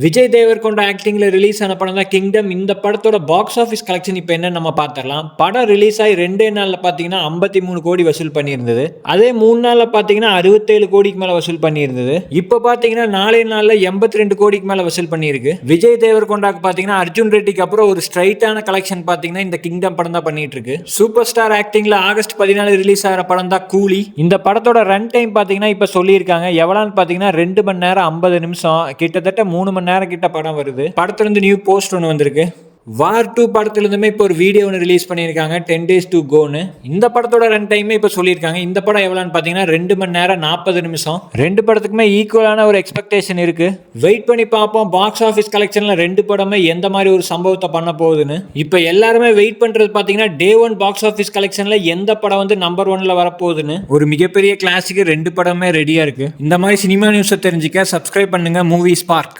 Vijay Devarakonda ஆக்டிங்ல release ஆன படம் தான் கிங்டம். இந்த படத்தோட பாக்ஸ் ஆஃபீஸ் கலெக்ஷன் இப்போ என்ன நம்ம பார்த்துடலாம். படம் ரிலீஸ் ஆகி 2 நாள்ல பார்த்தீங்கன்னா 53 கோடி வசூல் பண்ணியிருந்தது. அதே 3 நாள்ல பார்த்தீங்கன்னா 67 கோடிக்கு மேல வசூல் பண்ணியிருந்தது. இப்போ பார்த்தீங்கன்னா 4 நாள்ல 82 கோடிக்கு மேல வசூல் பண்ணியிருக்கு. விஜய் தேவர்கொண்டாக்கு பார்த்தீங்கன்னா அர்ஜுன் ரெட்டிக்கு அப்புறம் ஒரு ஸ்ட்ரைட்டான கலெக்ஷன் பார்த்தீங்கன்னா இந்த கிங்டம் படம் தான் பண்ணிட்டு இருக்கு. சூப்பர் ஸ்டார் ஆக்டிங்ல ஆகஸ்ட் 14 ரிலீஸ் ஆகிற படம் தான் கூலி. இந்த படத்தோட ரன் டைம் பார்த்தீங்கன்னா இப்போ சொல்லியிருக்காங்க எவ்வளோன்னு பார்த்தீங்கன்னா 2 மணி நேரம் 50 நிமிஷம், கிட்டத்தட்ட 3 மணி நேரம் கிட்ட படம் வருது. படத்துல இருந்து நியூ போஸ்ட் ஒன்று வந்திருக்கு. வார் 2 படத்துல இருந்துமே இப்போ ஒரு வீடியோ ஒன்று ரிலீஸ் பண்ணியிருக்காங்க 10 days to goன்னு. இந்த படத்தோட ரன் டைமே இப்போ சொல்லியிருக்காங்க. இந்த படம் எவ்வளோன்னு பார்த்தீங்கன்னா 2 மணி நேரம் 40 நிமிஷம். 2 படத்துக்குமே ஈக்குவலான ஒரு எக்ஸ்பெக்டேஷன் இருக்கு. வெயிட் பண்ணி பார்ப்போம் பாக்ஸ் ஆஃபீஸ் கலெக்ஷன்ல 2 படமே எந்த மாதிரி ஒரு சம்பவத்தை பண்ண போகுதுன்னு. இப்போ எல்லாருமே வெயிட் பண்றது பார்த்தீங்கன்னா டே 1 பாக்ஸ் ஆஃபீஸ் கலெக்ஷன்ல எந்த படம் வந்து நம்பர் 1ல வரப்போகுதுன்னு. ஒரு மிகப்பெரிய கிளாஸுக்கு 2 படமே ரெடியா இருக்கு. இந்த மாதிரி சினிமா நியூஸை தெரிஞ்சுக்க சப்ஸ்கிரைப் பண்ணுங்க மூவி ஸ்பார்க்.